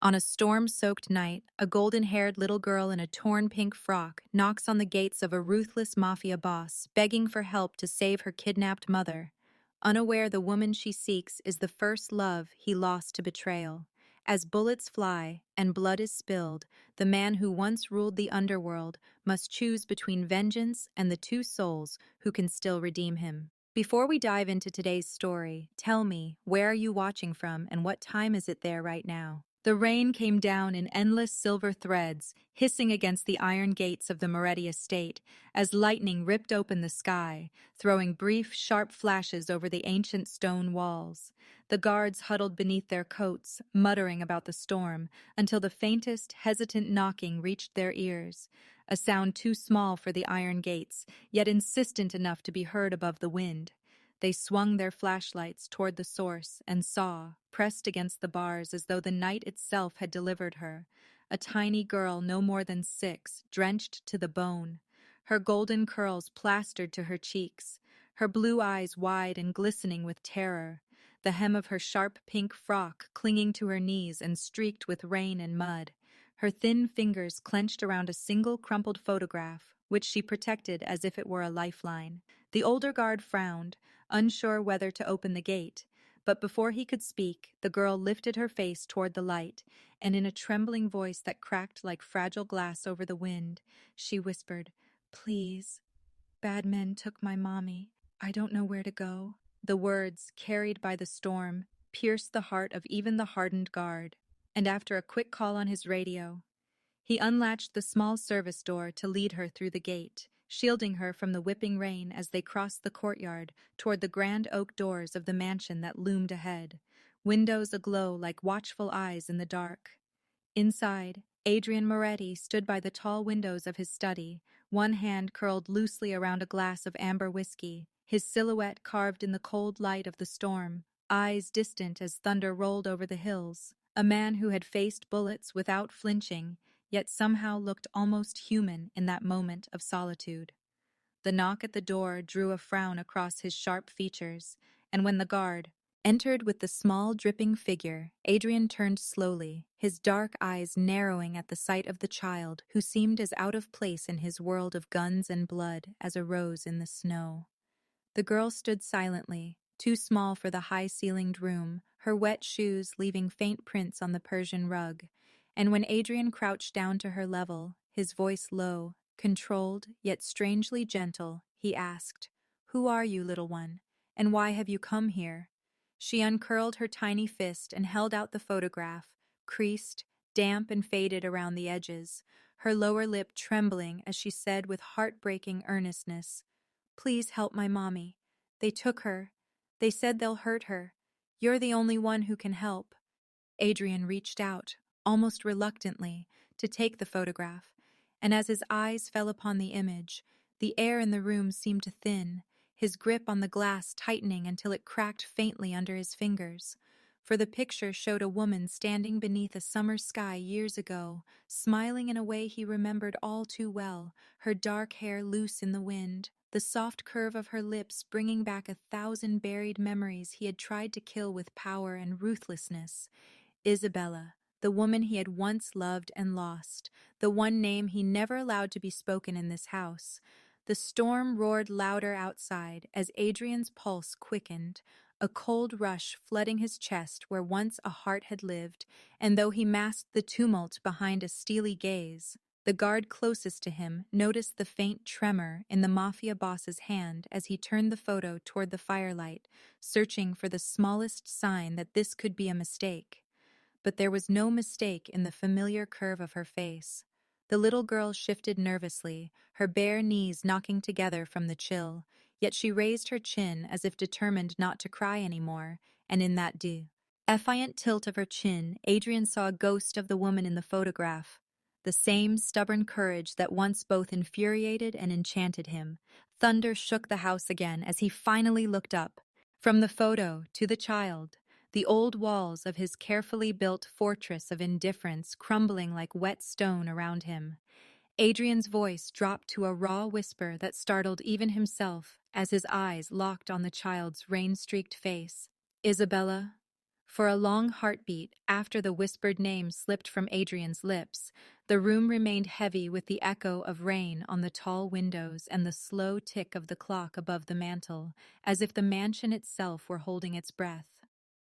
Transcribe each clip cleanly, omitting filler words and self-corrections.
On a storm-soaked night, a golden-haired little girl in a torn pink frock knocks on the gates of a ruthless mafia boss, begging for help to save her kidnapped mother. Unaware the woman she seeks is the first love he lost to betrayal. As bullets fly and blood is spilled, the man who once ruled the underworld must choose between vengeance and the two souls who can still redeem him. Before we dive into today's story, tell me, where are you watching from and what time is it there right now? The rain came down in endless silver threads, hissing against the iron gates of the Moretti estate, as lightning ripped open the sky, throwing brief, sharp flashes over the ancient stone walls. The guards huddled beneath their coats, muttering about the storm, until the faintest, hesitant knocking reached their ears, a sound too small for the iron gates, yet insistent enough to be heard above the wind. They swung their flashlights toward the source and saw, pressed against the bars as though the night itself had delivered her, a tiny girl no more than 6, drenched to the bone, her golden curls plastered to her cheeks, her blue eyes wide and glistening with terror, the hem of her sharp pink frock clinging to her knees and streaked with rain and mud, her thin fingers clenched around a single crumpled photograph, which she protected as if it were a lifeline. The older guard frowned, unsure whether to open the gate, but before he could speak, the girl lifted her face toward the light, and in a trembling voice that cracked like fragile glass over the wind, she whispered, "Please, bad men took my mommy. I don't know where to go." The words, carried by the storm, pierced the heart of even the hardened guard, and after a quick call on his radio, he unlatched the small service door to lead her through the gate, shielding her from the whipping rain as they crossed the courtyard toward the grand oak doors of the mansion that loomed ahead, windows aglow like watchful eyes in the dark. Inside, Adrian Moretti stood by the tall windows of his study, one hand curled loosely around a glass of amber whiskey, his silhouette carved in the cold light of the storm, eyes distant as thunder rolled over the hills. A man who had faced bullets without flinching, yet somehow looked almost human in that moment of solitude. The knock at the door drew a frown across his sharp features, and when the guard entered with the small, dripping figure, Adrian turned slowly, his dark eyes narrowing at the sight of the child who seemed as out of place in his world of guns and blood as a rose in the snow. The girl stood silently, too small for the high-ceilinged room, her wet shoes leaving faint prints on the Persian rug, and when Adrian crouched down to her level, his voice low, controlled yet strangely gentle, he asked, "Who are you, little one, and why have you come here?" She uncurled her tiny fist and held out the photograph, creased, damp and faded around the edges, her lower lip trembling as she said with heartbreaking earnestness, "Please help my mommy. They took her. They said they'll hurt her. You're the only one who can help." Adrian reached out, almost reluctantly, to take the photograph, and as his eyes fell upon the image, the air in the room seemed to thin, his grip on the glass tightening until it cracked faintly under his fingers. For the picture showed a woman standing beneath a summer sky years ago, smiling in a way he remembered all too well, her dark hair loose in the wind, the soft curve of her lips bringing back 1,000 buried memories he had tried to kill with power and ruthlessness. Isabella, the woman he had once loved and lost, the one name he never allowed to be spoken in this house. The storm roared louder outside as Adrian's pulse quickened, a cold rush flooding his chest where once a heart had lived, and though he masked the tumult behind a steely gaze, the guard closest to him noticed the faint tremor in the Mafia boss's hand as he turned the photo toward the firelight, searching for the smallest sign that this could be a mistake. But there was no mistake in the familiar curve of her face. The little girl shifted nervously, her bare knees knocking together from the chill, yet she raised her chin as if determined not to cry anymore, and in that defiant tilt of her chin, Adrian saw a ghost of the woman in the photograph, the same stubborn courage that once both infuriated and enchanted him. Thunder shook the house again as he finally looked up. From the photo to the child, the old walls of his carefully built fortress of indifference crumbling like wet stone around him. Adrian's voice dropped to a raw whisper that startled even himself as his eyes locked on the child's rain-streaked face. "Isabella, For a long heartbeat, after the whispered name slipped from Adrian's lips, the room remained heavy with the echo of rain on the tall windows and the slow tick of the clock above the mantel, as if the mansion itself were holding its breath.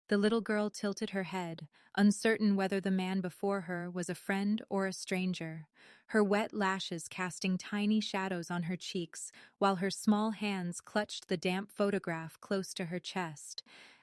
The little girl tilted her head, uncertain whether the man before her was a friend or a stranger, her wet lashes casting tiny shadows on her cheeks, while her small hands clutched the damp photograph close to her chest,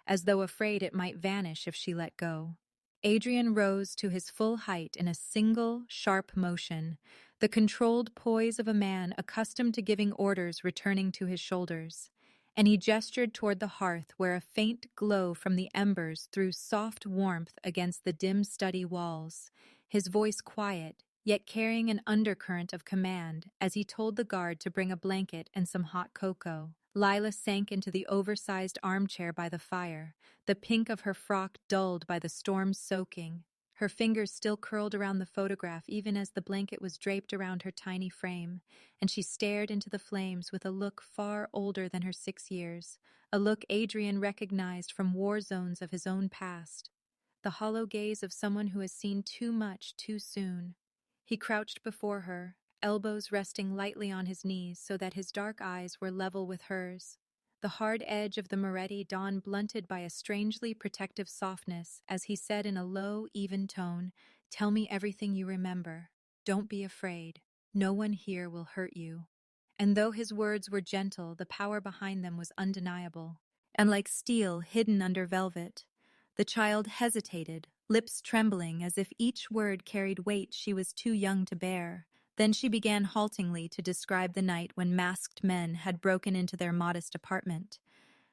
as though afraid it might vanish if she let go. Adrian rose to his full height in a single, sharp motion, the controlled poise of a man accustomed to giving orders returning to his shoulders, and he gestured toward the hearth where a faint glow from the embers threw soft warmth against the dim study walls, his voice quiet, yet carrying an undercurrent of command as he told the guard to bring a blanket and some hot cocoa. Lila sank into the oversized armchair by the fire, the pink of her frock dulled by the storm's soaking, her fingers still curled around the photograph even as the blanket was draped around her tiny frame, and she stared into the flames with a look far older than her 6 years, a look Adrian recognized from war zones of his own past, the hollow gaze of someone who has seen too much too soon. He crouched before her, elbows resting lightly on his knees so that his dark eyes were level with hers. The hard edge of the Moretti dawn blunted by a strangely protective softness as he said in a low, even tone, "Tell me everything you remember. Don't be afraid. No one here will hurt you." And though his words were gentle, the power behind them was undeniable, and like steel hidden under velvet. The child hesitated, lips trembling as if each word carried weight she was too young to bear. Then she began haltingly to describe the night when masked men had broken into their modest apartment,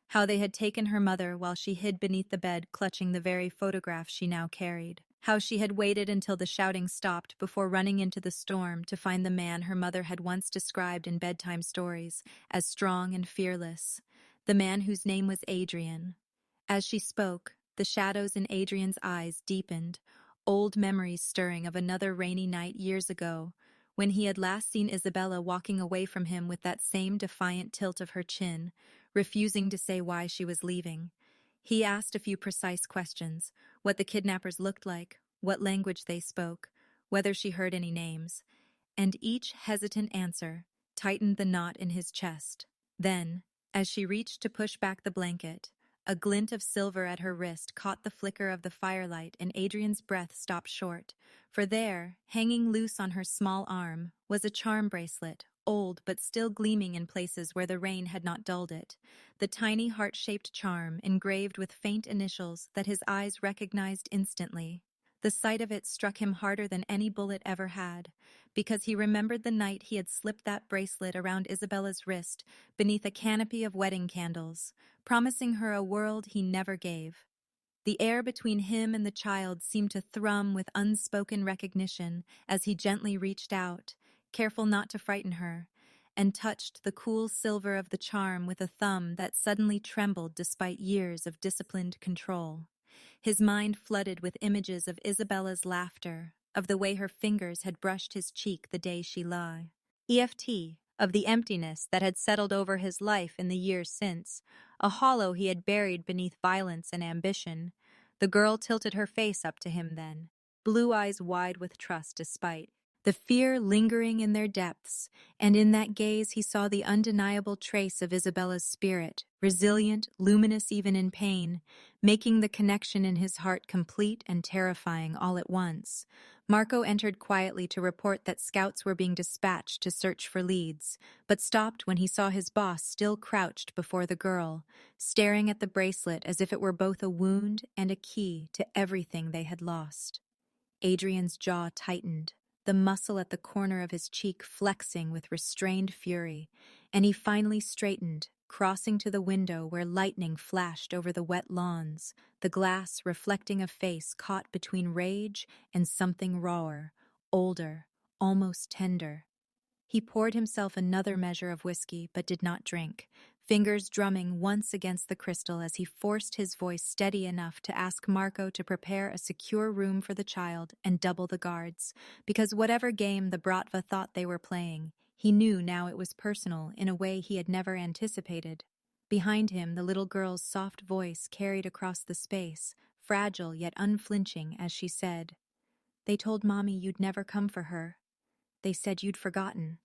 how they had taken her mother while she hid beneath the bed clutching the very photograph she now carried, how she had waited until the shouting stopped before running into the storm to find the man her mother had once described in bedtime stories as strong and fearless, the man whose name was Adrian. As she spoke, the shadows in Adrian's eyes deepened, old memories stirring of another rainy night years ago, when he had last seen Isabella walking away from him with that same defiant tilt of her chin, refusing to say why she was leaving. He asked a few precise questions, what the kidnappers looked like, what language they spoke, whether she heard any names, and each hesitant answer tightened the knot in his chest. Then, as she reached to push back the blanket, a glint of silver at her wrist caught the flicker of the firelight and Adrian's breath stopped short, for there, hanging loose on her small arm, was a charm bracelet, old but still gleaming in places where the rain had not dulled it, the tiny heart-shaped charm engraved with faint initials that his eyes recognized instantly. The sight of it struck him harder than any bullet ever had, because he remembered the night he had slipped that bracelet around Isabella's wrist beneath a canopy of wedding candles, promising her a world he never gave. The air between him and the child seemed to thrum with unspoken recognition as he gently reached out, careful not to frighten her, and touched the cool silver of the charm with a thumb that suddenly trembled despite years of disciplined control. His mind flooded with images of Isabella's laughter, of the way her fingers had brushed his cheek the day she lay. Of the emptiness that had settled over his life in the years since, a hollow he had buried beneath violence and ambition. The girl tilted her face up to him then, blue eyes wide with trust despite the fear lingering in their depths, and in that gaze he saw the undeniable trace of Isabella's spirit, resilient, luminous even in pain, making the connection in his heart complete and terrifying all at once. Marco entered quietly to report that scouts were being dispatched to search for leads, but stopped when he saw his boss still crouched before the girl, staring at the bracelet as if it were both a wound and a key to everything they had lost. Adrian's jaw tightened, the muscle at the corner of his cheek flexing with restrained fury, and he finally straightened, crossing to the window where lightning flashed over the wet lawns, the glass reflecting a face caught between rage and something rawer, older, almost tender. He poured himself another measure of whiskey, but did not drink, fingers drumming once against the crystal as he forced his voice steady enough to ask Marco to prepare a secure room for the child and double the guards, because whatever game the Bratva thought they were playing, he knew now it was personal in a way he had never anticipated. Behind him, the little girl's soft voice carried across the space, fragile yet unflinching as she said, "They told Mommy you'd never come for her. They said you'd forgotten."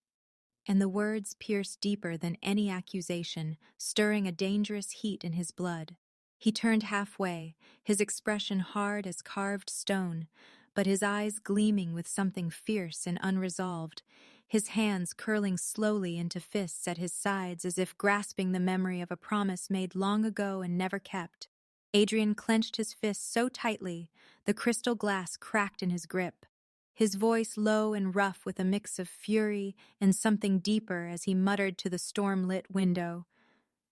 And the words pierced deeper than any accusation, stirring a dangerous heat in his blood. He turned halfway, his expression hard as carved stone, but his eyes gleaming with something fierce and unresolved, his hands curling slowly into fists at his sides as if grasping the memory of a promise made long ago and never kept. Adrian clenched his fists so tightly, the crystal glass cracked in his grip. His voice low and rough with a mix of fury and something deeper as he muttered to the storm-lit window,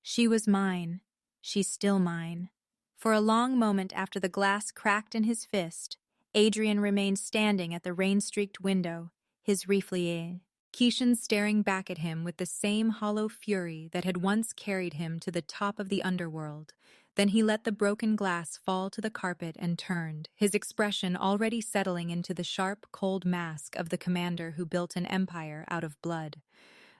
"She was mine. She's still mine." For a long moment after the glass cracked in his fist, Adrian remained standing at the rain-streaked window, his reflier, Keishan staring back at him with the same hollow fury that had once carried him to the top of the underworld. Then he let the broken glass fall to the carpet and turned, his expression already settling into the sharp, cold mask of the commander who built an empire out of blood.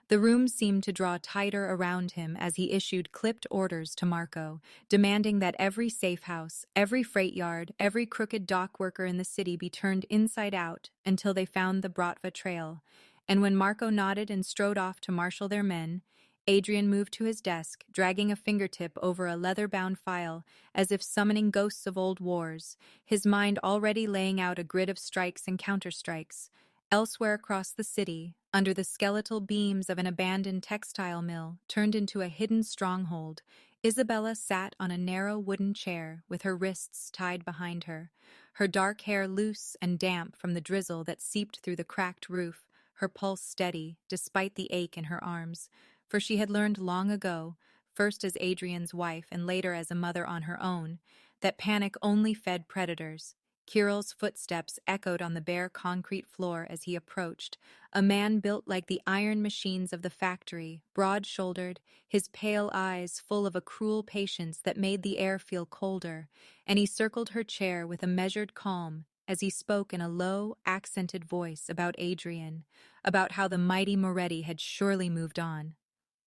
The room seemed to draw tighter around him as he issued clipped orders to Marco, demanding that every safe house, every freight yard, every crooked dock worker in the city be turned inside out until they found the Bratva trail. And when Marco nodded and strode off to marshal their men, Adrian moved to his desk, dragging a fingertip over a leather-bound file, as if summoning ghosts of old wars, his mind already laying out a grid of strikes and counterstrikes. Elsewhere across the city, under the skeletal beams of an abandoned textile mill turned into a hidden stronghold, Isabella sat on a narrow wooden chair with her wrists tied behind her, her dark hair loose and damp from the drizzle that seeped through the cracked roof, her pulse steady despite the ache in her arms, for she had learned long ago, first as Adrian's wife and later as a mother on her own, that panic only fed predators. Kirill's footsteps echoed on the bare concrete floor as he approached, a man built like the iron machines of the factory, broad-shouldered, his pale eyes full of a cruel patience that made the air feel colder, and he circled her chair with a measured calm as he spoke in a low, accented voice about Adrian, about how the mighty Moretti had surely moved on,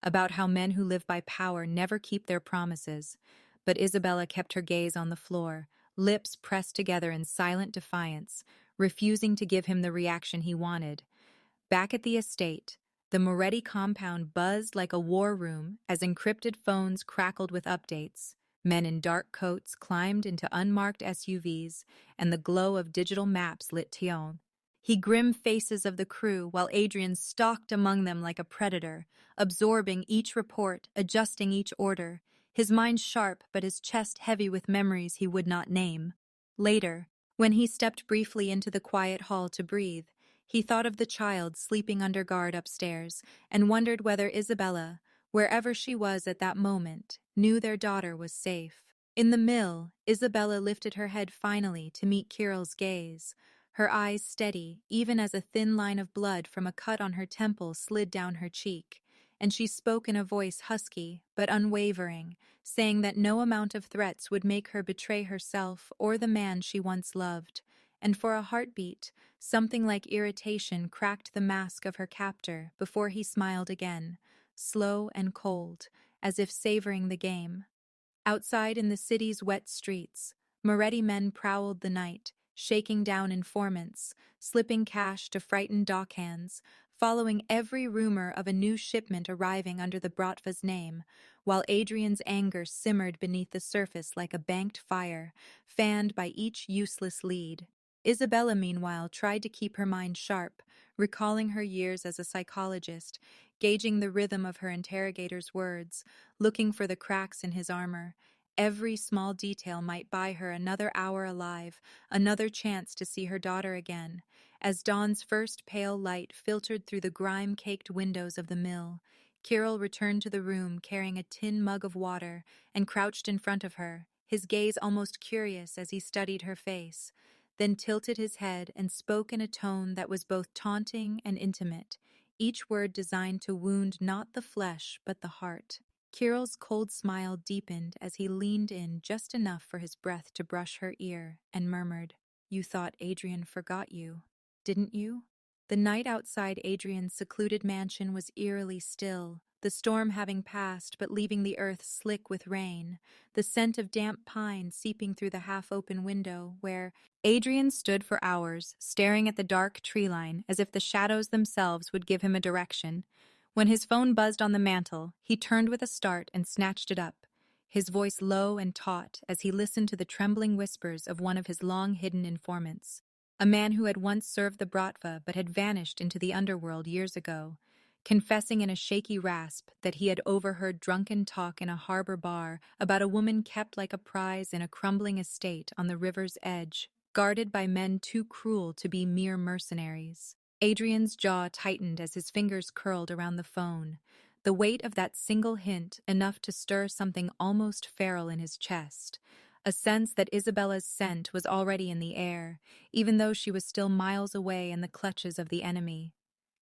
about how men who live by power never keep their promises. But Isabella kept her gaze on the floor, lips pressed together in silent defiance, refusing to give him the reaction he wanted. Back at the estate, the Moretti compound buzzed like a war room as encrypted phones crackled with updates. Men in dark coats climbed into unmarked SUVs, and the glow of digital maps lit Tion. The grim faces of the crew, while Adrian stalked among them like a predator, absorbing each report, adjusting each order, his mind sharp but his chest heavy with memories he would not name. Later, when he stepped briefly into the quiet hall to breathe, he thought of the child sleeping under guard upstairs and wondered whether Isabella, wherever she was at that moment, knew their daughter was safe. In the mill, Isabella lifted her head finally to meet Kirill's gaze, her eyes steady, even as a thin line of blood from a cut on her temple slid down her cheek, and she spoke in a voice husky but unwavering, saying that no amount of threats would make her betray herself or the man she once loved. And for a heartbeat, something like irritation cracked the mask of her captor before he smiled again, slow and cold, as if savoring the game. Outside in the city's wet streets, Moretti men prowled the night, shaking down informants, slipping cash to frightened dockhands, following every rumor of a new shipment arriving under the Bratva's name, while Adrian's anger simmered beneath the surface like a banked fire, fanned by each useless lead. Isabella, meanwhile, tried to keep her mind sharp, recalling her years as a psychologist, gauging the rhythm of her interrogator's words, looking for the cracks in his armor. Every small detail might buy her another hour alive, another chance to see her daughter again. As dawn's first pale light filtered through the grime-caked windows of the mill, Kirill returned to the room carrying a tin mug of water and crouched in front of her, his gaze almost curious as he studied her face, then tilted his head and spoke in a tone that was both taunting and intimate, each word designed to wound not the flesh but the heart. Kirill's cold smile deepened as he leaned in just enough for his breath to brush her ear and murmured, "You thought Adrian forgot you, didn't you?" The night outside Adrian's secluded mansion was eerily still, the storm having passed but leaving the earth slick with rain, the scent of damp pine seeping through the half-open window where Adrian stood for hours, staring at the dark tree line as if the shadows themselves would give him a direction. When his phone buzzed on the mantel, he turned with a start and snatched it up, his voice low and taut as he listened to the trembling whispers of one of his long-hidden informants, a man who had once served the Bratva but had vanished into the underworld years ago, confessing in a shaky rasp that he had overheard drunken talk in a harbor bar about a woman kept like a prize in a crumbling estate on the river's edge, guarded by men too cruel to be mere mercenaries. Adrian's jaw tightened as his fingers curled around the phone, the weight of that single hint enough to stir something almost feral in his chest, a sense that Isabella's scent was already in the air, even though she was still miles away in the clutches of the enemy.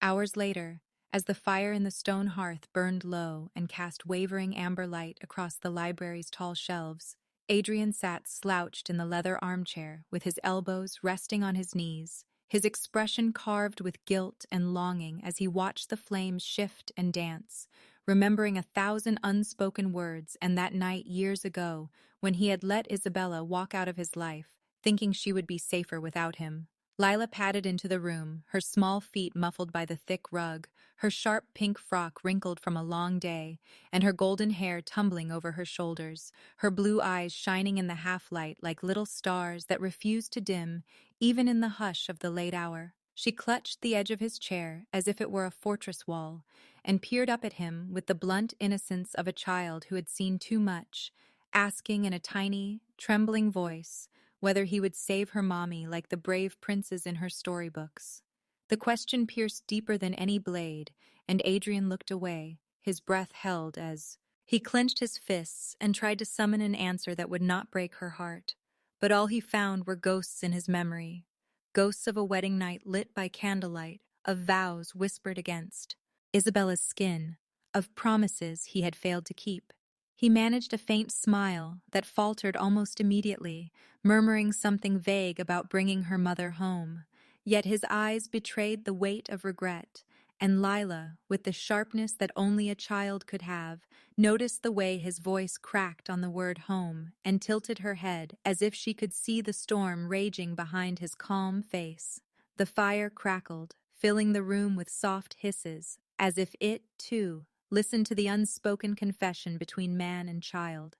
Hours later, as the fire in the stone hearth burned low and cast wavering amber light across the library's tall shelves, Adrian sat slouched in the leather armchair with his elbows resting on his knees, his expression carved with guilt and longing as he watched the flames shift and dance, remembering 1,000 unspoken words and that night years ago when he had let Isabella walk out of his life, thinking she would be safer without him. Lila padded into the room, her small feet muffled by the thick rug, her sharp pink frock wrinkled from a long day, and her golden hair tumbling over her shoulders, her blue eyes shining in the half-light like little stars that refused to dim, even in the hush of the late hour. She clutched the edge of his chair as if it were a fortress wall, and peered up at him with the blunt innocence of a child who had seen too much, asking in a tiny, trembling voice whether he would save her mommy like the brave princes in her storybooks. The question pierced deeper than any blade, and Adrian looked away, his breath held as he clenched his fists and tried to summon an answer that would not break her heart. But all he found were ghosts in his memory, ghosts of a wedding night lit by candlelight, of vows whispered against, Isabella's skin, of promises he had failed to keep. He managed a faint smile that faltered almost immediately, murmuring something vague about bringing her mother home. Yet his eyes betrayed the weight of regret, and Lila, with the sharpness that only a child could have, noticed the way his voice cracked on the word home and tilted her head as if she could see the storm raging behind his calm face. The fire crackled, filling the room with soft hisses, as if it, too, listened to the unspoken confession between man and child,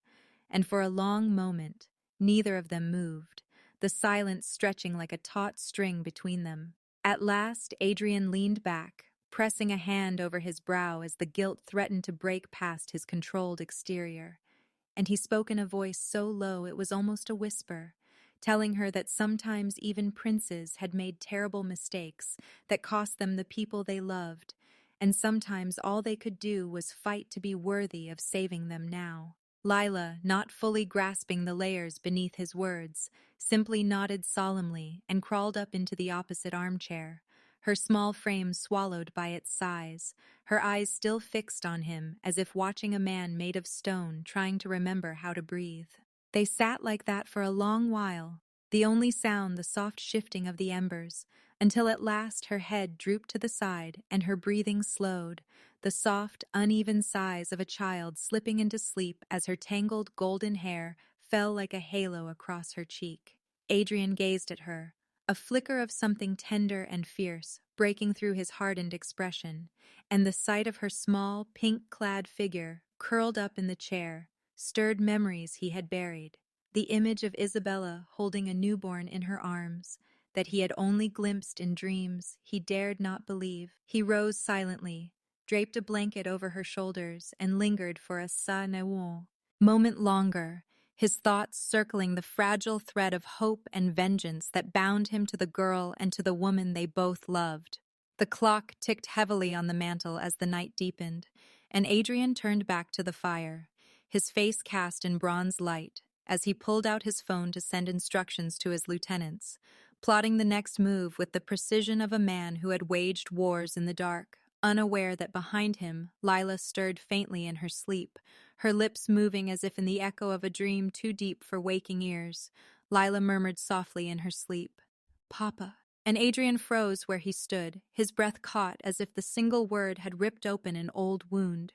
and for a long moment, neither of them moved, the silence stretching like a taut string between them. At last, Adrian leaned back, pressing a hand over his brow as the guilt threatened to break past his controlled exterior, and he spoke in a voice so low it was almost a whisper, telling her that sometimes even princes had made terrible mistakes that cost them the people they loved, and sometimes all they could do was fight to be worthy of saving them now. Lila, not fully grasping the layers beneath his words, simply nodded solemnly and crawled up into the opposite armchair, her small frame swallowed by its size, her eyes still fixed on him as if watching a man made of stone trying to remember how to breathe. They sat like that for a long while, the only sound the soft shifting of the embers, until at last her head drooped to the side and her breathing slowed, the soft, uneven sighs of a child slipping into sleep as her tangled golden hair fell like a halo across her cheek. Adrian gazed at her, a flicker of something tender and fierce breaking through his hardened expression, and the sight of her small, pink-clad figure, curled up in the chair, stirred memories he had buried. The image of Isabella holding a newborn in her arms, that he had only glimpsed in dreams he dared not believe. He rose silently, draped a blanket over her shoulders, and lingered for a sa newo moment longer, his thoughts circling the fragile thread of hope and vengeance that bound him to the girl and to the woman they both loved. The clock ticked heavily on the mantel as the night deepened, and Adrian turned back to the fire, his face cast in bronze light, as he pulled out his phone to send instructions to his lieutenants, plotting the next move with the precision of a man who had waged wars in the dark, unaware that behind him, Lila stirred faintly in her sleep, her lips moving as if in the echo of a dream too deep for waking ears. Lila murmured softly in her sleep, "Papa." And Adrian froze where he stood, his breath caught as if the single word had ripped open an old wound.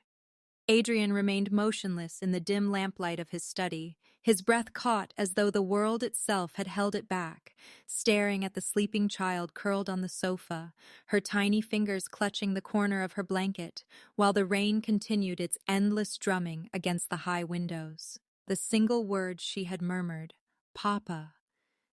Adrian remained motionless in the dim lamplight of his study, his breath caught as though the world itself had held it back, staring at the sleeping child curled on the sofa, her tiny fingers clutching the corner of her blanket, while the rain continued its endless drumming against the high windows. The single word she had murmured, "Papa,"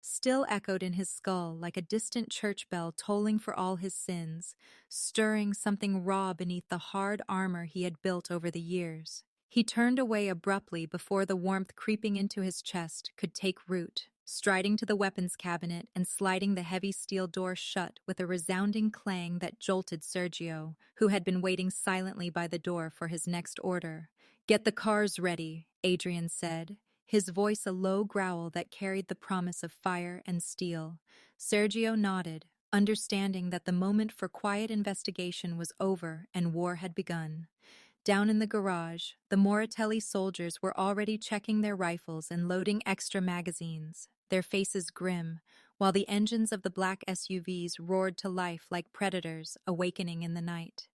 still echoed in his skull like a distant church bell tolling for all his sins, stirring something raw beneath the hard armor he had built over the years. He turned away abruptly before the warmth creeping into his chest could take root, striding to the weapons cabinet and sliding the heavy steel door shut with a resounding clang that jolted Sergio, who had been waiting silently by the door for his next order. "Get the cars ready," Adrian said, his voice a low growl that carried the promise of fire and steel. Sergio nodded, understanding that the moment for quiet investigation was over and war had begun. Down in the garage, the Moratelli soldiers were already checking their rifles and loading extra magazines, their faces grim, while the engines of the black SUVs roared to life like predators awakening in the night.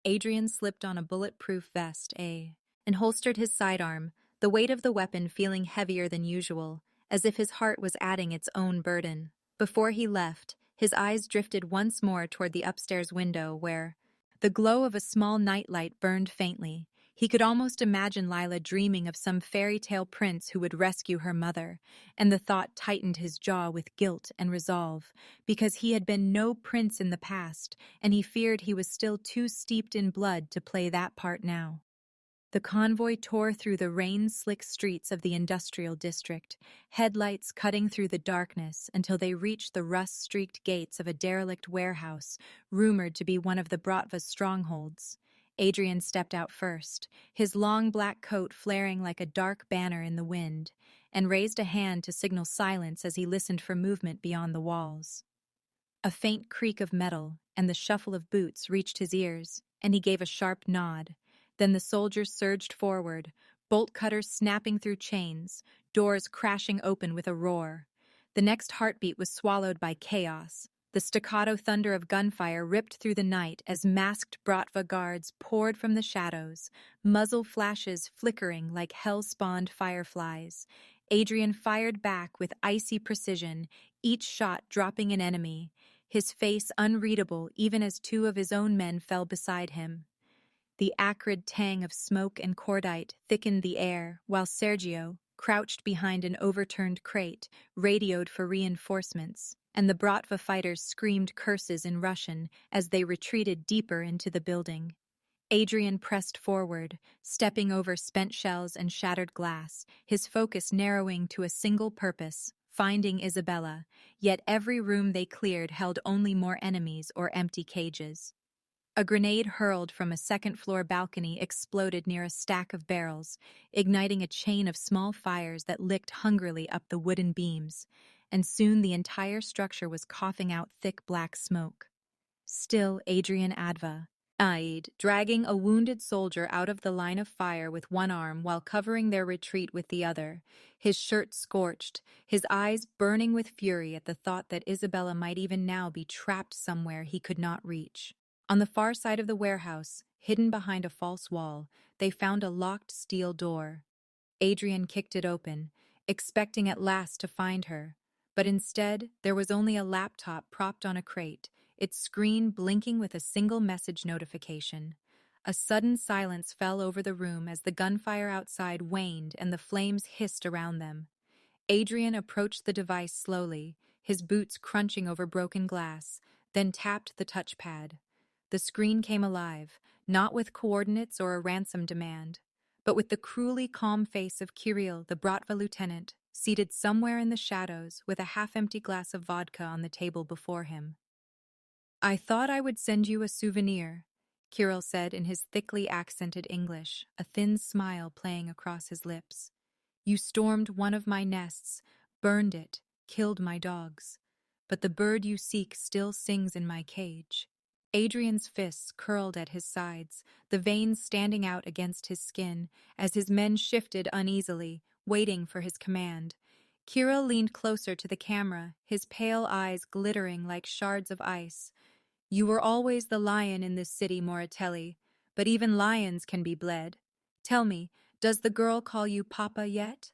Adrian slipped on a bulletproof vest, and holstered his sidearm, the weight of the weapon feeling heavier than usual, as if his heart was adding its own burden. Before he left, his eyes drifted once more toward the upstairs window where the glow of a small nightlight burned faintly. He could almost imagine Lila dreaming of some fairy tale prince who would rescue her mother, and the thought tightened his jaw with guilt and resolve, because he had been no prince in the past, and he feared he was still too steeped in blood to play that part now. The convoy tore through the rain-slick streets of the industrial district, headlights cutting through the darkness until they reached the rust-streaked gates of a derelict warehouse, rumored to be one of the Bratva's strongholds. Adrian stepped out first, his long black coat flaring like a dark banner in the wind, and raised a hand to signal silence as he listened for movement beyond the walls. A faint creak of metal and the shuffle of boots reached his ears, and he gave a sharp nod. Then the soldiers surged forward, bolt cutters snapping through chains, doors crashing open with a roar. The next heartbeat was swallowed by chaos. The staccato thunder of gunfire ripped through the night as masked Bratva guards poured from the shadows, muzzle flashes flickering like hell-spawned fireflies. Adrian fired back with icy precision, each shot dropping an enemy, his face unreadable even as two of his own men fell beside him. The acrid tang of smoke and cordite thickened the air, while Sergio, crouched behind an overturned crate, radioed for reinforcements, and the Bratva fighters screamed curses in Russian as they retreated deeper into the building. Adrian pressed forward, stepping over spent shells and shattered glass, his focus narrowing to a single purpose, finding Isabella, yet every room they cleared held only more enemies or empty cages. A grenade hurled from a second-floor balcony exploded near a stack of barrels, igniting a chain of small fires that licked hungrily up the wooden beams, and soon the entire structure was coughing out thick black smoke. Still Adrian eyed, dragging a wounded soldier out of the line of fire with one arm while covering their retreat with the other, his shirt scorched, his eyes burning with fury at the thought that Isabella might even now be trapped somewhere he could not reach. On the far side of the warehouse, hidden behind a false wall, they found a locked steel door. Adrian kicked it open, expecting at last to find her, but instead there was only a laptop propped on a crate, its screen blinking with a single message notification. A sudden silence fell over the room as the gunfire outside waned and the flames hissed around them. Adrian approached the device slowly, his boots crunching over broken glass, then tapped the touchpad. The screen came alive, not with coordinates or a ransom demand, but with the cruelly calm face of Kirill, the Bratva lieutenant, seated somewhere in the shadows with a half-empty glass of vodka on the table before him. "I thought I would send you a souvenir," Kirill said in his thickly accented English, a thin smile playing across his lips. "You stormed one of my nests, burned it, killed my dogs. But the bird you seek still sings in my cage." Adrian's fists curled at his sides, the veins standing out against his skin, as his men shifted uneasily, waiting for his command. Kirill leaned closer to the camera, his pale eyes glittering like shards of ice. "You were always the lion in this city, Moratelli, but even lions can be bled. Tell me, does the girl call you Papa yet?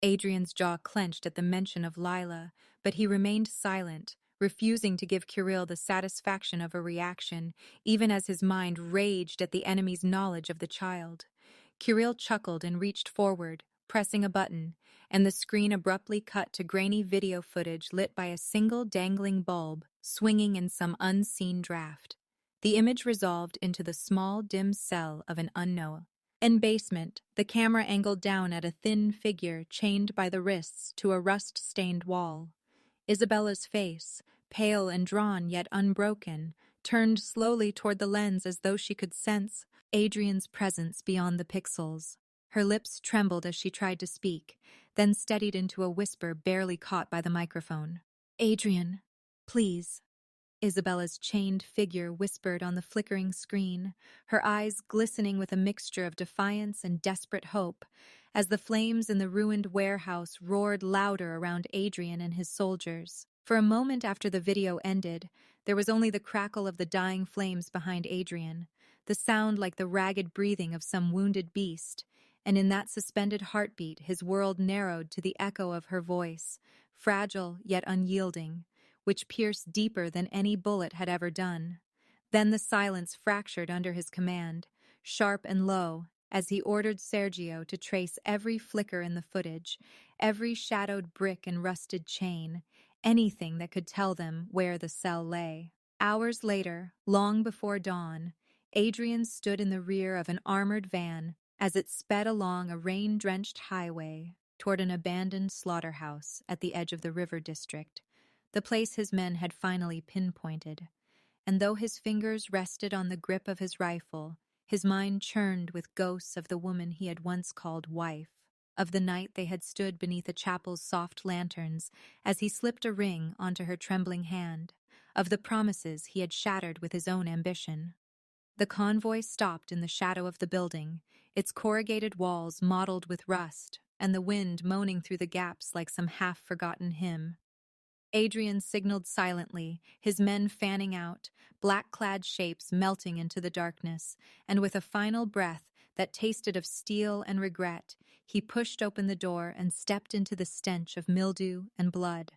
Adrian's jaw clenched at the mention of Lila, but he remained silent, refusing to give Kirill the satisfaction of a reaction, even as his mind raged at the enemy's knowledge of the child. Kirill chuckled and reached forward, pressing a button, and the screen abruptly cut to grainy video footage lit by a single dangling bulb, swinging in some unseen draft. The image resolved into the small, dim cell of an unknown. In basement, the camera angled down at a thin figure chained by the wrists to a rust-stained wall. Isabella's face, pale and drawn yet unbroken, turned slowly toward the lens as though she could sense Adrian's presence beyond the pixels. Her lips trembled as she tried to speak, then steadied into a whisper barely caught by the microphone. Adrian, please. Isabella's chained figure whispered on the flickering screen, her eyes glistening with a mixture of defiance and desperate hope, as the flames in the ruined warehouse roared louder around Adrian and his soldiers. For a moment after the video ended, there was only the crackle of the dying flames behind Adrian, the sound like the ragged breathing of some wounded beast, and in that suspended heartbeat his world narrowed to the echo of her voice, fragile yet unyielding, which pierced deeper than any bullet had ever done. Then the silence fractured under his command, sharp and low, as he ordered Sergio to trace every flicker in the footage, every shadowed brick and rusted chain, anything that could tell them where the cell lay. Hours later, long before dawn, Adrian stood in the rear of an armored van as it sped along a rain-drenched highway toward an abandoned slaughterhouse at the edge of the river district, the place his men had finally pinpointed. And though his fingers rested on the grip of his rifle, his mind churned with ghosts of the woman he had once called wife, of the night they had stood beneath a chapel's soft lanterns as he slipped a ring onto her trembling hand, of the promises he had shattered with his own ambition. The convoy stopped in the shadow of the building, its corrugated walls mottled with rust, and the wind moaning through the gaps like some half-forgotten hymn. Adrian signaled silently, his men fanning out, black-clad shapes melting into the darkness, and with a final breath that tasted of steel and regret, he pushed open the door and stepped into the stench of mildew and blood.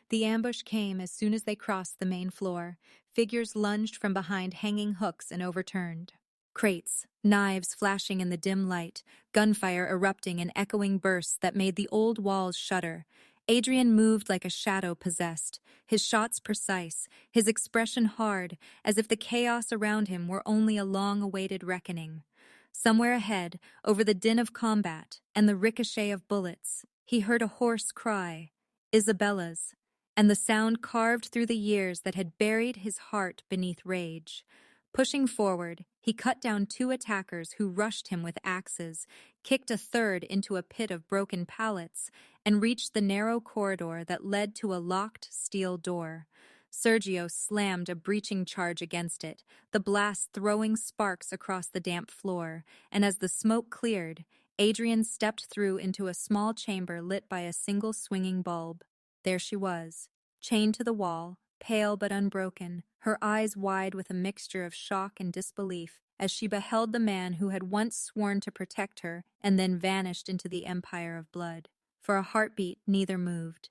The ambush came as soon as they crossed the main floor. Figures lunged from behind hanging hooks and overturned. Crates, knives flashing in the dim light, gunfire erupting in echoing bursts that made the old walls shudder. Adrian moved like a shadow possessed, his shots precise, his expression hard, as if the chaos around him were only a long-awaited reckoning. Somewhere ahead, over the din of combat and the ricochet of bullets, he heard a hoarse cry, Isabella's, and the sound carved through the years that had buried his heart beneath rage. Pushing forward, he cut down 2 attackers who rushed him with axes, kicked a third into a pit of broken pallets, and reached the narrow corridor that led to a locked steel door. Sergio slammed a breaching charge against it, the blast throwing sparks across the damp floor, and as the smoke cleared, Adrian stepped through into a small chamber lit by a single swinging bulb. There she was, chained to the wall, pale but unbroken, her eyes wide with a mixture of shock and disbelief as she beheld the man who had once sworn to protect her and then vanished into the empire of blood. For a heartbeat, neither moved.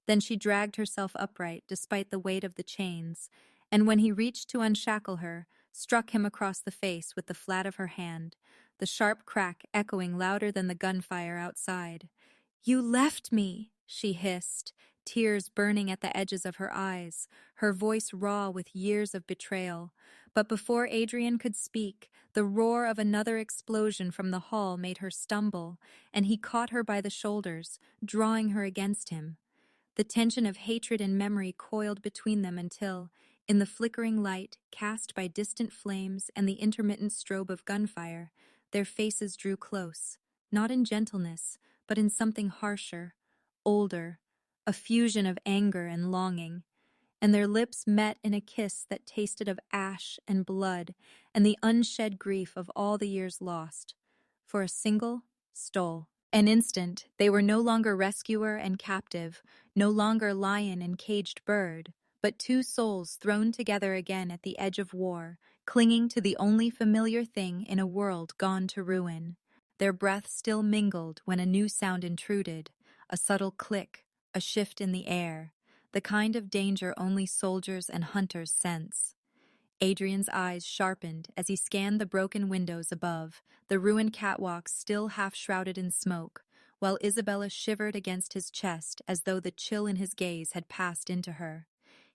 Then she dragged herself upright despite the weight of the chains, and when he reached to unshackle her, struck him across the face with the flat of her hand, the sharp crack echoing louder than the gunfire outside. "You left me," she hissed, tears burning at the edges of her eyes, her voice raw with years of betrayal. But before Adrian could speak, the roar of another explosion from the hall made her stumble, and he caught her by the shoulders, drawing her against him. The tension of hatred and memory coiled between them until, in the flickering light cast by distant flames and the intermittent strobe of gunfire, their faces drew close, not in gentleness, but in something harsher, older, a fusion of anger and longing, and their lips met in a kiss that tasted of ash and blood and the unshed grief of all the years lost. For a single stole. An instant, they were no longer rescuer and captive, no longer lion and caged bird, but 2 souls thrown together again at the edge of war, clinging to the only familiar thing in a world gone to ruin. Their breath still mingled when a new sound intruded, a subtle click, a shift in the air, the kind of danger only soldiers and hunters sense. Adrian's eyes sharpened as he scanned the broken windows above, the ruined catwalks still half shrouded in smoke, while Isabella shivered against his chest as though the chill in his gaze had passed into her.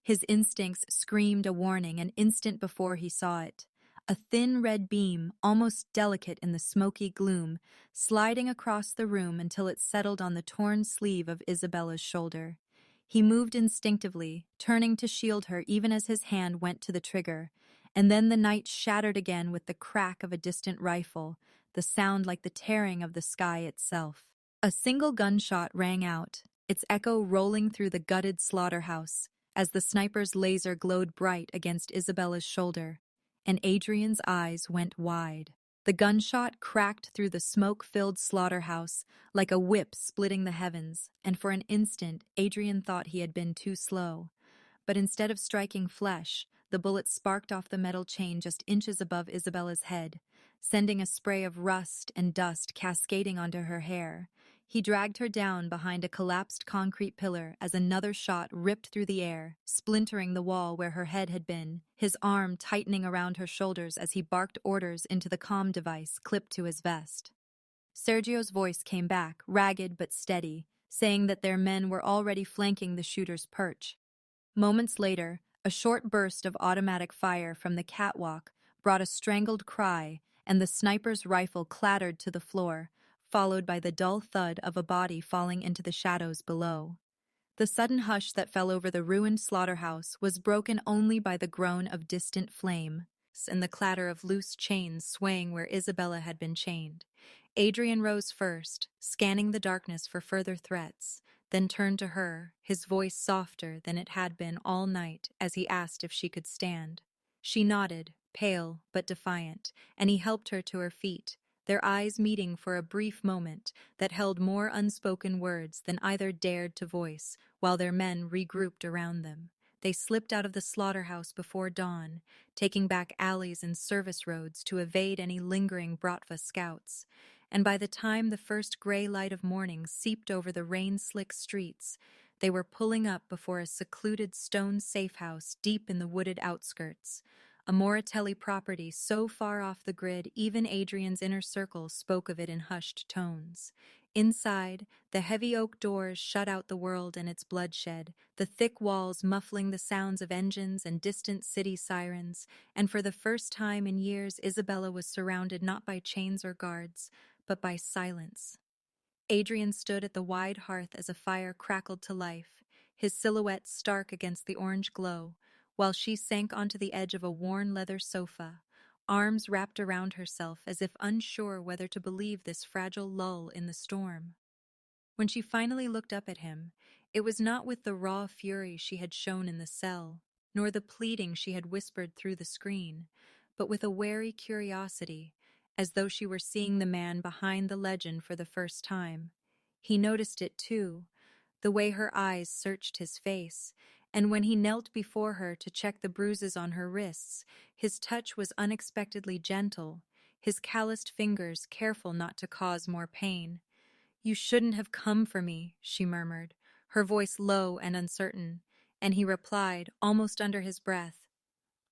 His instincts screamed a warning an instant before he saw it. A thin red beam, almost delicate in the smoky gloom, sliding across the room until it settled on the torn sleeve of Isabella's shoulder. He moved instinctively, turning to shield her even as his hand went to the trigger, and then the night shattered again with the crack of a distant rifle, the sound like the tearing of the sky itself. A single gunshot rang out, its echo rolling through the gutted slaughterhouse, as the sniper's laser glowed bright against Isabella's shoulder, and Adrian's eyes went wide. The gunshot cracked through the smoke-filled slaughterhouse like a whip splitting the heavens, and for an instant Adrian thought he had been too slow. But instead of striking flesh, the bullet sparked off the metal chain just inches above Isabella's head, sending a spray of rust and dust cascading onto her hair. He dragged her down behind a collapsed concrete pillar as another shot ripped through the air, splintering the wall where her head had been, his arm tightening around her shoulders as he barked orders into the comm device clipped to his vest. Sergio's voice came back, ragged but steady, saying that their men were already flanking the shooter's perch. Moments later, a short burst of automatic fire from the catwalk brought a strangled cry, and the sniper's rifle clattered to the floor, followed by the dull thud of a body falling into the shadows below. The sudden hush that fell over the ruined slaughterhouse was broken only by the groan of distant flame and the clatter of loose chains swaying where Isabella had been chained. Adrian rose first, scanning the darkness for further threats, then turned to her, his voice softer than it had been all night as he asked if she could stand. She nodded, pale but defiant, and he helped her to her feet, their eyes meeting for a brief moment that held more unspoken words than either dared to voice, while their men regrouped around them. They slipped out of the slaughterhouse before dawn, taking back alleys and service roads to evade any lingering Bratva scouts, and by the time the first gray light of morning seeped over the rain-slick streets, they were pulling up before a secluded stone safe-house deep in the wooded outskirts, a Moratelli property so far off the grid even Adrian's inner circle spoke of it in hushed tones. Inside, the heavy oak doors shut out the world and its bloodshed, the thick walls muffling the sounds of engines and distant city sirens, and for the first time in years Isabella was surrounded not by chains or guards, but by silence. Adrian stood at the wide hearth as a fire crackled to life, his silhouette stark against the orange glow, while she sank onto the edge of a worn leather sofa, arms wrapped around herself as if unsure whether to believe this fragile lull in the storm. When she finally looked up at him, it was not with the raw fury she had shown in the cell, nor the pleading she had whispered through the screen, but with a wary curiosity, as though she were seeing the man behind the legend for the first time. He noticed it too, the way her eyes searched his face, and when he knelt before her to check the bruises on her wrists, his touch was unexpectedly gentle, his calloused fingers careful not to cause more pain. "You shouldn't have come for me," she murmured, her voice low and uncertain, and he replied, almost under his breath,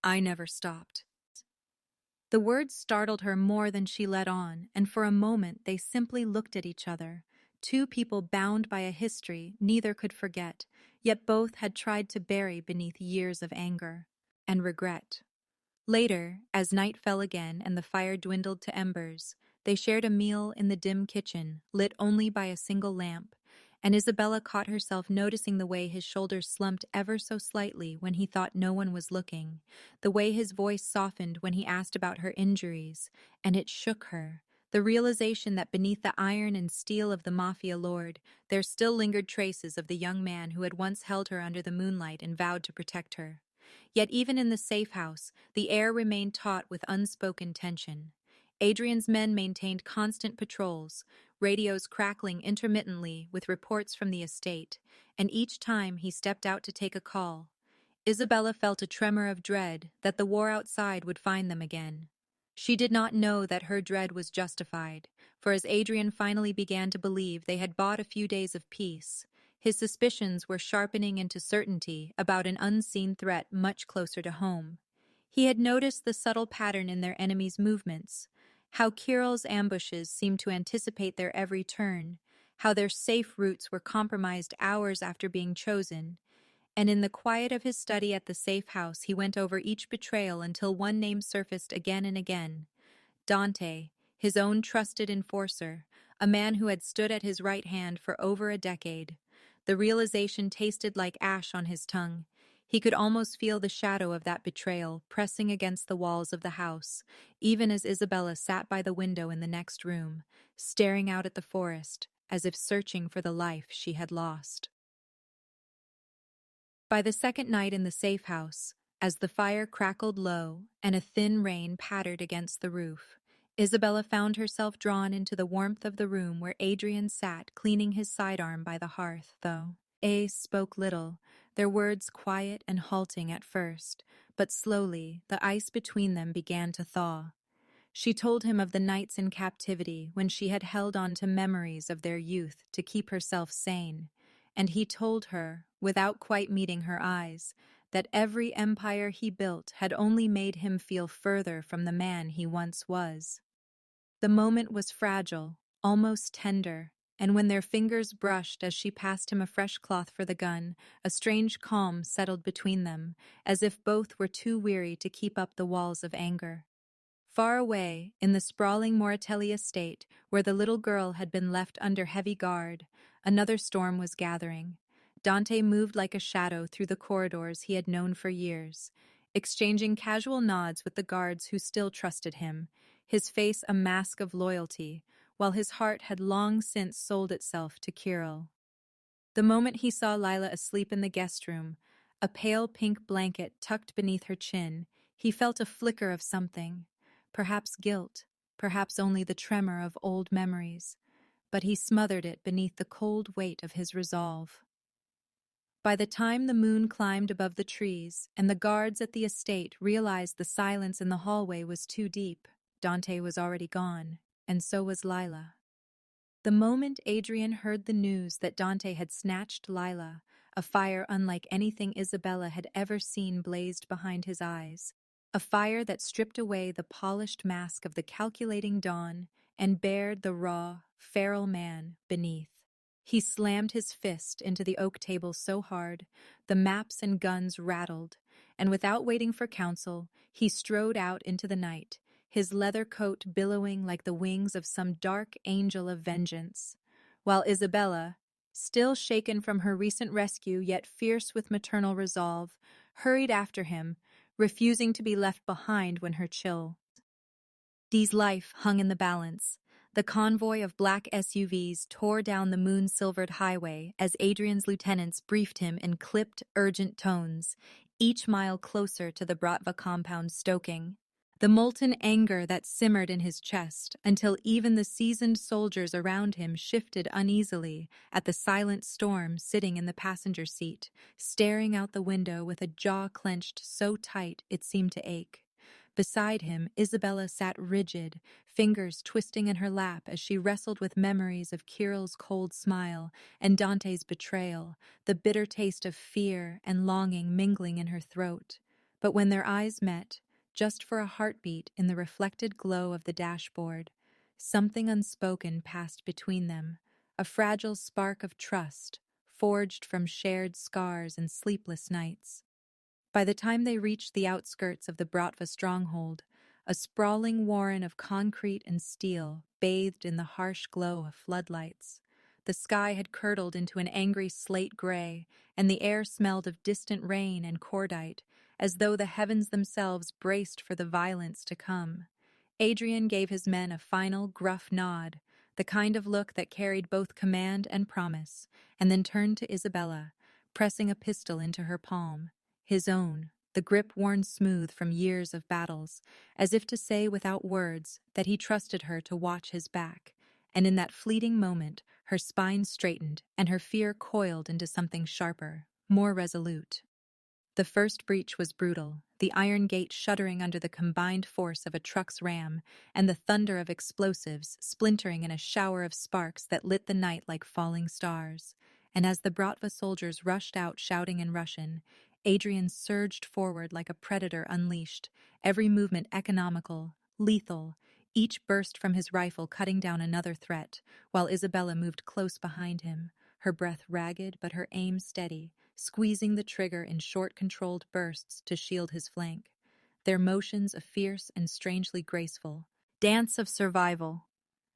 "I never stopped." The words startled her more than she let on, and for a moment they simply looked at each other. Two people bound by a history neither could forget, yet both had tried to bury beneath years of anger and regret. Later, as night fell again and the fire dwindled to embers, they shared a meal in the dim kitchen, lit only by a single lamp, and Isabella caught herself noticing the way his shoulders slumped ever so slightly when he thought no one was looking, the way his voice softened when he asked about her injuries, and it shook her. The realization that beneath the iron and steel of the Mafia lord, there still lingered traces of the young man who had once held her under the moonlight and vowed to protect her. Yet even in the safe house, the air remained taut with unspoken tension. Adrian's men maintained constant patrols, radios crackling intermittently with reports from the estate, and each time he stepped out to take a call, Isabella felt a tremor of dread that the war outside would find them again. She did not know that her dread was justified, For as Adrian finally began to believe they had bought a few days of peace, his suspicions were sharpening into certainty about an unseen threat much closer to home. He had noticed the subtle pattern in their enemies' movements, how Kirill's ambushes seemed to anticipate their every turn, how their safe routes were compromised hours after being chosen, and in the quiet of his study at the safe house he went over each betrayal until one name surfaced again and again. Dante, his own trusted enforcer, a man who had stood at his right hand for over a decade. The realization tasted like ash on his tongue. He could almost feel the shadow of that betrayal pressing against the walls of the house, even as Isabella sat by the window in the next room, staring out at the forest, as if searching for the life she had lost. By the second night in the safe house, as the fire crackled low and a thin rain pattered against the roof, Isabella found herself drawn into the warmth of the room where Adrian sat cleaning his sidearm by the hearth, though Ace spoke little, their words quiet and halting at first, but slowly the ice between them began to thaw. She told him of the nights in captivity when she had held on to memories of their youth to keep herself sane, and he told her, without quite meeting her eyes, that every empire he built had only made him feel further from the man he once was. The moment was fragile, almost tender, and when their fingers brushed as she passed him a fresh cloth for the gun, a strange calm settled between them, as if both were too weary to keep up the walls of anger. Far away, in the sprawling Moratelli estate, where the little girl had been left under heavy guard, another storm was gathering. Dante moved like a shadow through the corridors he had known for years, exchanging casual nods with the guards who still trusted him, his face a mask of loyalty, while his heart had long since sold itself to Kirill. The moment he saw Lila asleep in the guest room, a pale pink blanket tucked beneath her chin, he felt a flicker of something. Perhaps guilt, perhaps only the tremor of old memories, but he smothered it beneath the cold weight of his resolve. By the time the moon climbed above the trees and the guards at the estate realized the silence in the hallway was too deep, Dante was already gone, and so was Lila. The moment Adrian heard the news that Dante had snatched Lila, a fire unlike anything Isabella had ever seen blazed behind his eyes, a fire that stripped away the polished mask of the calculating dawn and bared the raw, feral man beneath. He slammed his fist into the oak table so hard, the maps and guns rattled, and without waiting for counsel, he strode out into the night, his leather coat billowing like the wings of some dark angel of vengeance, while Isabella, still shaken from her recent rescue yet fierce with maternal resolve, hurried after him, refusing to be left behind when her chill Dee's life hung in the balance. The convoy of black SUVs tore down the moon-silvered highway as Adrian's lieutenants briefed him in clipped, urgent tones, each mile closer to the Bratva compound stoking the molten anger that simmered in his chest until even the seasoned soldiers around him shifted uneasily at the silent storm sitting in the passenger seat, staring out the window with a jaw clenched so tight it seemed to ache. Beside him, Isabella sat rigid, fingers twisting in her lap as she wrestled with memories of Kirill's cold smile and Dante's betrayal, the bitter taste of fear and longing mingling in her throat. But when their eyes met, just for a heartbeat in the reflected glow of the dashboard, something unspoken passed between them, a fragile spark of trust, forged from shared scars and sleepless nights. By the time they reached the outskirts of the Bratva stronghold, a sprawling warren of concrete and steel bathed in the harsh glow of floodlights. The sky had curdled into an angry slate gray, and the air smelled of distant rain and cordite, as though the heavens themselves braced for the violence to come. Adrian gave his men a final, gruff nod, the kind of look that carried both command and promise, and then turned to Isabella, pressing a pistol into her palm. His own, the grip worn smooth from years of battles, as if to say without words that he trusted her to watch his back, and in that fleeting moment her spine straightened and her fear coiled into something sharper, more resolute. The first breach was brutal, the iron gate shuddering under the combined force of a truck's ram and the thunder of explosives splintering in a shower of sparks that lit the night like falling stars. And as the Bratva soldiers rushed out shouting in Russian, Adrian surged forward like a predator unleashed, every movement economical, lethal, each burst from his rifle cutting down another threat, while Isabella moved close behind him, her breath ragged but her aim steady, squeezing the trigger in short controlled bursts to shield his flank. Their motions a fierce and strangely graceful. Dance of survival.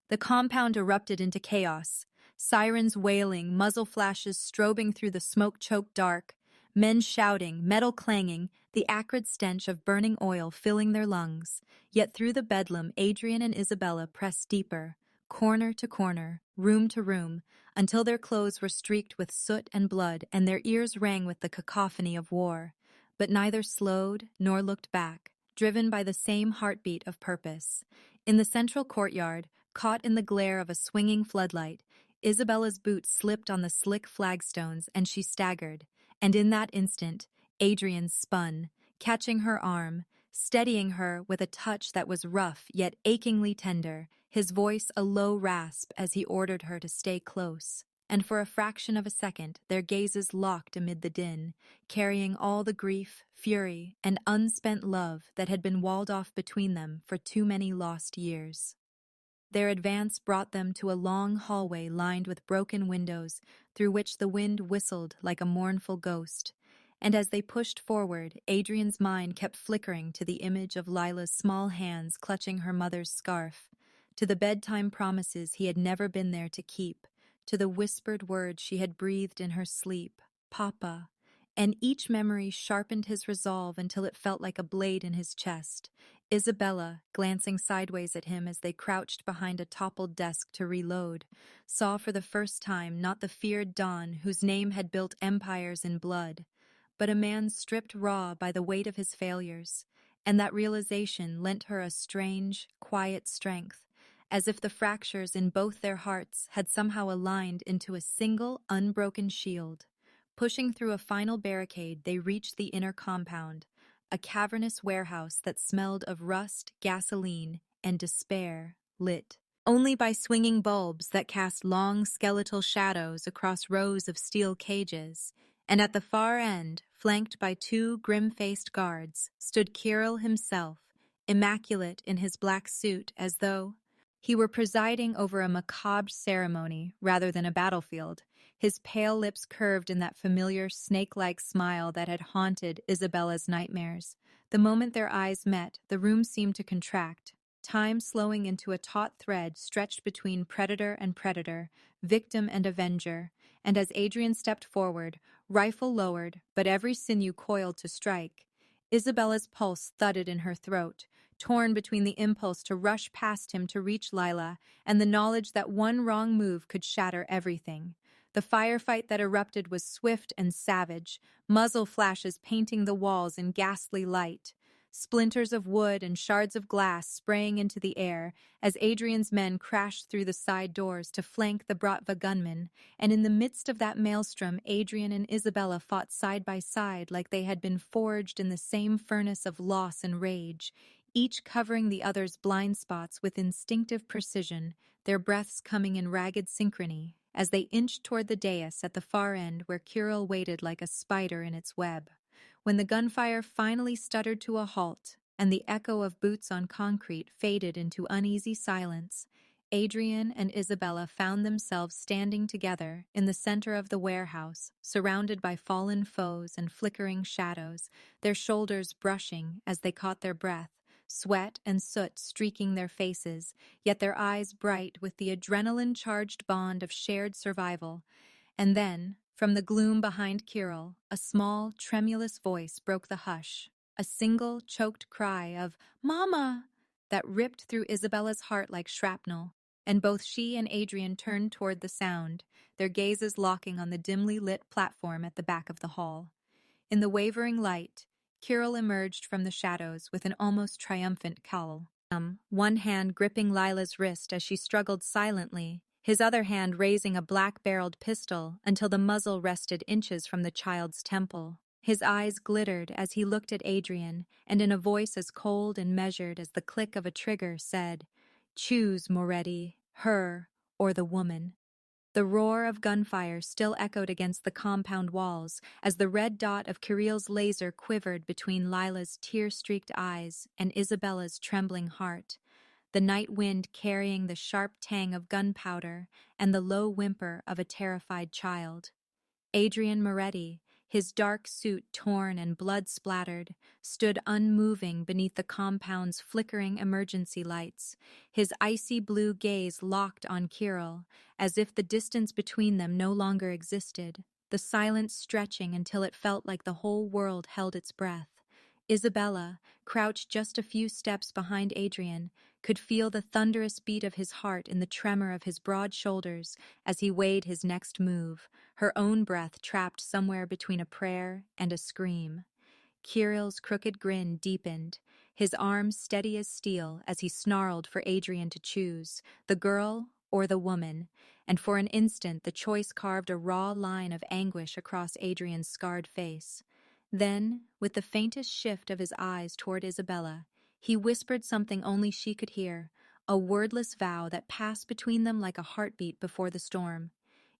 The compound erupted into chaos, sirens wailing, muzzle flashes strobing through the smoke-choked dark, men shouting, metal clanging, the acrid stench of burning oil filling their lungs. Yet through the bedlam, Adrian and Isabella pressed deeper, corner to corner, room to room, until their clothes were streaked with soot and blood and their ears rang with the cacophony of war. But neither slowed nor looked back, driven by the same heartbeat of purpose. In the central courtyard, caught in the glare of a swinging floodlight, Isabella's boots slipped on the slick flagstones and she staggered, and in that instant, Adrian spun, catching her arm, steadying her with a touch that was rough yet achingly tender, his voice a low rasp as he ordered her to stay close. And for a fraction of a second, their gazes locked amid the din, carrying all the grief, fury, and unspent love that had been walled off between them for too many lost years. Their advance brought them to a long hallway lined with broken windows through which the wind whistled like a mournful ghost. And as they pushed forward, Adrian's mind kept flickering to the image of Lila's small hands clutching her mother's scarf, to the bedtime promises he had never been there to keep, to the whispered words she had breathed in her sleep, "Papa," and each memory sharpened his resolve until it felt like a blade in his chest. Isabella, glancing sideways at him as they crouched behind a toppled desk to reload, saw for the first time not the feared Don whose name had built empires in blood, but a man stripped raw by the weight of his failures, and that realization lent her a strange, quiet strength, as if the fractures in both their hearts had somehow aligned into a single, unbroken shield. Pushing through a final barricade, they reached the inner compound, a cavernous warehouse that smelled of rust, gasoline, and despair, lit only by swinging bulbs that cast long skeletal shadows across rows of steel cages. And at the far end, flanked by two grim-faced guards, stood Kirill himself, immaculate in his black suit as though he were presiding over a macabre ceremony rather than a battlefield, his pale lips curved in that familiar snake-like smile that had haunted Isabella's nightmares. The moment their eyes met, the room seemed to contract, time slowing into a taut thread stretched between predator and predator, victim and avenger, and as Adrian stepped forward, rifle lowered, but every sinew coiled to strike, Isabella's pulse thudded in her throat, torn between the impulse to rush past him to reach Lila and the knowledge that one wrong move could shatter everything. The firefight that erupted was swift and savage, muzzle flashes painting the walls in ghastly light, splinters of wood and shards of glass spraying into the air as Adrian's men crashed through the side doors to flank the Bratva gunmen, and in the midst of that maelstrom, Adrian and Isabella fought side by side like they had been forged in the same furnace of loss and rage, each covering the other's blind spots with instinctive precision, their breaths coming in ragged synchrony, as they inched toward the dais at the far end where Kirill waited like a spider in its web. When the gunfire finally stuttered to a halt, and the echo of boots on concrete faded into uneasy silence, Adrian and Isabella found themselves standing together in the center of the warehouse, surrounded by fallen foes and flickering shadows, their shoulders brushing as they caught their breath, sweat and soot streaking their faces, yet their eyes bright with the adrenaline-charged bond of shared survival. And then, from the gloom behind Kirill, a small, tremulous voice broke the hush, a single, choked cry of "Mama!" that ripped through Isabella's heart like shrapnel, and both she and Adrian turned toward the sound, their gazes locking on the dimly lit platform at the back of the hall. In the wavering light, Kirill emerged from the shadows with an almost triumphant cowl, one hand gripping Lila's wrist as she struggled silently, his other hand raising a black-barreled pistol until the muzzle rested inches from the child's temple. His eyes glittered as he looked at Adrian, and in a voice as cold and measured as the click of a trigger said, "Choose, Moretti, her or the woman." The roar of gunfire still echoed against the compound walls as the red dot of Kiril's laser quivered between Lila's tear-streaked eyes and Isabella's trembling heart, the night wind carrying the sharp tang of gunpowder and the low whimper of a terrified child. Adrian Moretti, his dark suit torn and blood-splattered, stood unmoving beneath the compound's flickering emergency lights, his icy blue gaze locked on Kirill, as if the distance between them no longer existed, the silence stretching until it felt like the whole world held its breath. Isabella, crouched just a few steps behind Adrian, could feel the thunderous beat of his heart in the tremor of his broad shoulders as he weighed his next move, her own breath trapped somewhere between a prayer and a scream. Kirill's crooked grin deepened, his arms steady as steel as he snarled for Adrian to choose, the girl or the woman, and for an instant the choice carved a raw line of anguish across Adrian's scarred face. Then, with the faintest shift of his eyes toward Isabella, he whispered something only she could hear, a wordless vow that passed between them like a heartbeat before the storm.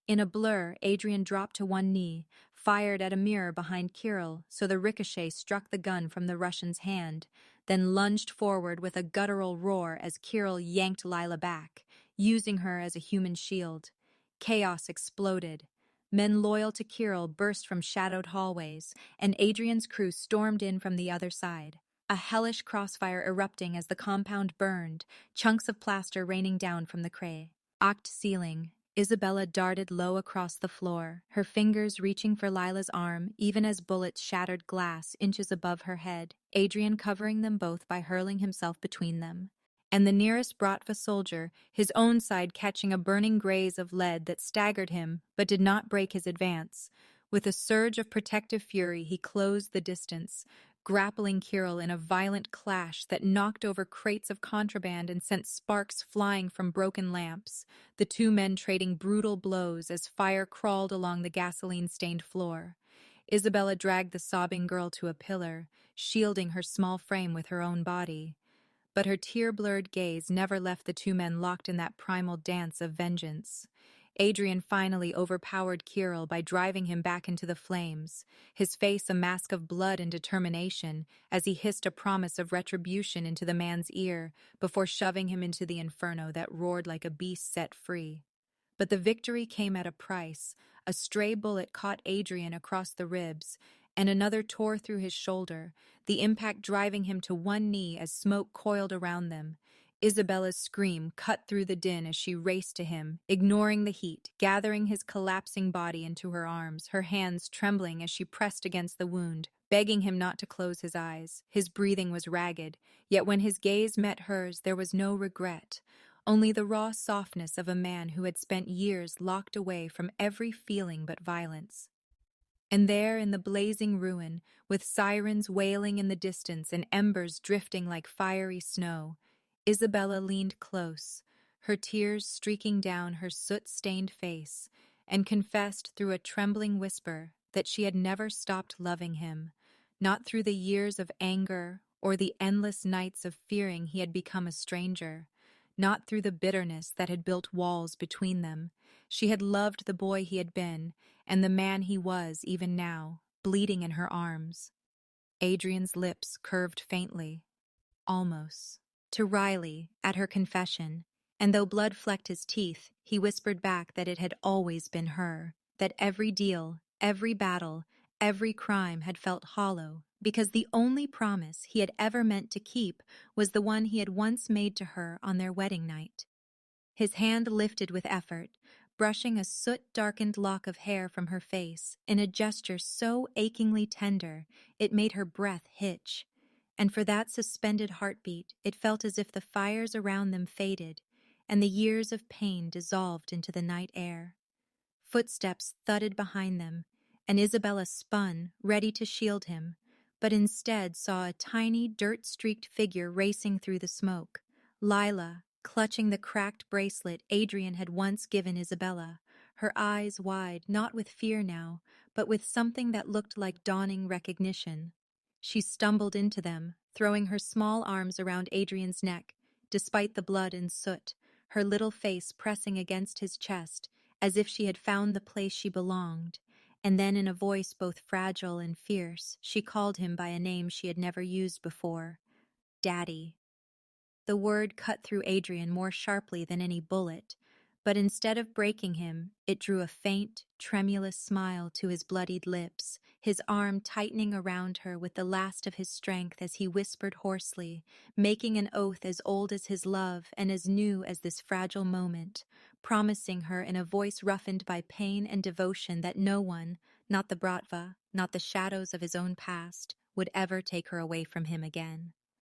In a blur, Adrian dropped to one knee, fired at a mirror behind Kirill so the ricochet struck the gun from the Russian's hand, then lunged forward with a guttural roar as Kirill yanked Lila back, using her as a human shield. Chaos exploded. Men loyal to Kirill burst from shadowed hallways, and Adrian's crew stormed in from the other side, a hellish crossfire erupting as the compound burned, chunks of plaster raining down from the cracked ceiling. Isabella darted low across the floor, her fingers reaching for Lila's arm even as bullets shattered glass inches above her head, Adrian covering them both by hurling himself between them. And the nearest Bratva soldier, his own side catching a burning graze of lead that staggered him but did not break his advance. With a surge of protective fury, he closed the distance, grappling Kirill in a violent clash that knocked over crates of contraband and sent sparks flying from broken lamps, the two men trading brutal blows as fire crawled along the gasoline-stained floor. Isabella dragged the sobbing girl to a pillar, shielding her small frame with her own body. But her tear-blurred gaze never left the two men locked in that primal dance of vengeance. Adrian finally overpowered Kirill by driving him back into the flames, his face a mask of blood and determination as he hissed a promise of retribution into the man's ear before shoving him into the inferno that roared like a beast set free. But the victory came at a price. A stray bullet caught Adrian across the ribs, and another tore through his shoulder, the impact driving him to one knee as smoke coiled around them. Isabella's scream cut through the din as she raced to him, ignoring the heat, gathering his collapsing body into her arms, her hands trembling as she pressed against the wound, begging him not to close his eyes. His breathing was ragged, yet when his gaze met hers there was no regret, only the raw softness of a man who had spent years locked away from every feeling but violence. And there in the blazing ruin, with sirens wailing in the distance and embers drifting like fiery snow, Isabella leaned close, her tears streaking down her soot-stained face, and confessed through a trembling whisper that she had never stopped loving him, not through the years of anger or the endless nights of fearing he had become a stranger, not through the bitterness that had built walls between them. She had loved the boy he had been, and the man he was even now, bleeding in her arms. Adrian's lips curved faintly, almost, to Riley at her confession, and though blood flecked his teeth, he whispered back that it had always been her, that every deal, every battle, every crime had felt hollow, because the only promise he had ever meant to keep was the one he had once made to her on their wedding night. His hand lifted with effort, brushing a soot-darkened lock of hair from her face in a gesture so achingly tender it made her breath hitch. And for that suspended heartbeat, it felt as if the fires around them faded and the years of pain dissolved into the night air. Footsteps thudded behind them, and Isabella spun, ready to shield him, but instead saw a tiny, dirt-streaked figure racing through the smoke. Lila, clutching the cracked bracelet Adrian had once given Isabella, her eyes wide, not with fear now, but with something that looked like dawning recognition. She stumbled into them, throwing her small arms around Adrian's neck, despite the blood and soot, her little face pressing against his chest, as if she had found the place she belonged. And then, in a voice both fragile and fierce, she called him by a name she had never used before: Daddy. The word cut through Adrian more sharply than any bullet, but instead of breaking him, it drew a faint, tremulous smile to his bloodied lips, his arm tightening around her with the last of his strength as he whispered hoarsely, making an oath as old as his love and as new as this fragile moment, promising her in a voice roughened by pain and devotion that no one, not the Bratva, not the shadows of his own past, would ever take her away from him again.